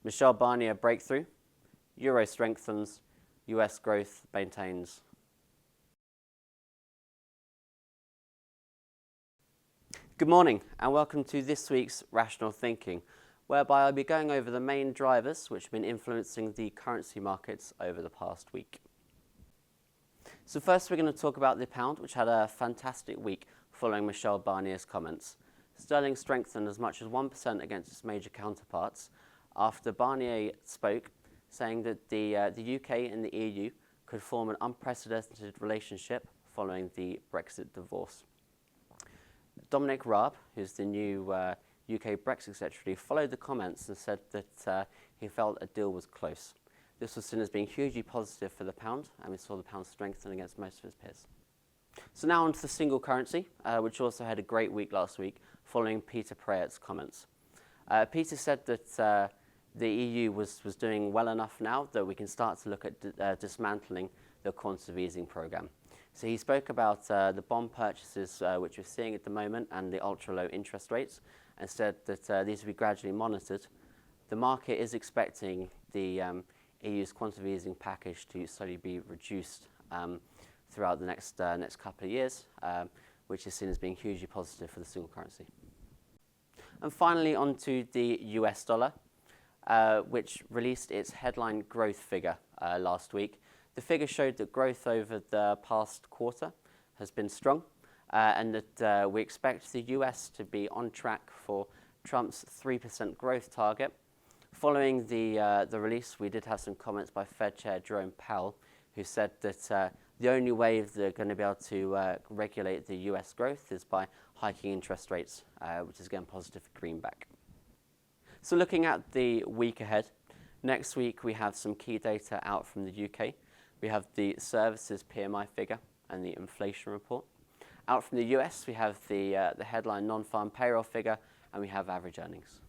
Michel Barnier breakthrough, Euro strengthens, US growth maintains. Good morning and welcome to this week's Rational Thinking, whereby I'll be going over the main drivers which have been influencing the currency markets over the past week. So first we're going to talk about the pound, which had a fantastic week following Michel Barnier's comments. Sterling strengthened as much as 1% against its major counterparts after Barnier spoke, saying that the UK and the EU could form an unprecedented relationship following the Brexit divorce. Dominic Raab, who's the new UK Brexit Secretary, followed the comments and said that he felt a deal was close. This was seen as being hugely positive for the pound, and we saw the pound strengthen against most of its peers. So now on to the single currency, which also had a great week last week, following Peter Prayer's comments. Peter said that the EU was doing well enough now that we can start to look at dismantling the quantitative easing programme. So he spoke about the bond purchases which we're seeing at the moment and the ultra-low interest rates, and said that these will be gradually monitored. The market is expecting the EU's quantitative easing package to slowly be reduced throughout the next couple of years, which is seen as being hugely positive for the single currency. And finally, on to the US dollar, which released its headline growth figure last week. The figure showed that growth over the past quarter has been strong, and that we expect the US to be on track for Trump's 3% growth target. Following the release, we did have some comments by Fed Chair Jerome Powell, who said that the only way they're going to be able to regulate the US growth is by hiking interest rates, which is again positive for greenback. So looking at the week ahead, next week we have some key data out from the UK. We have the services PMI figure and the inflation report. Out from the US, we have the headline non-farm payroll figure, and we have average earnings.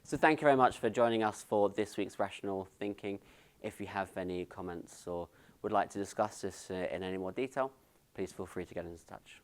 So thank you very much for joining us for this week's Rational Thinking. If you have any comments or would like to discuss this in any more detail, please feel free to get in touch.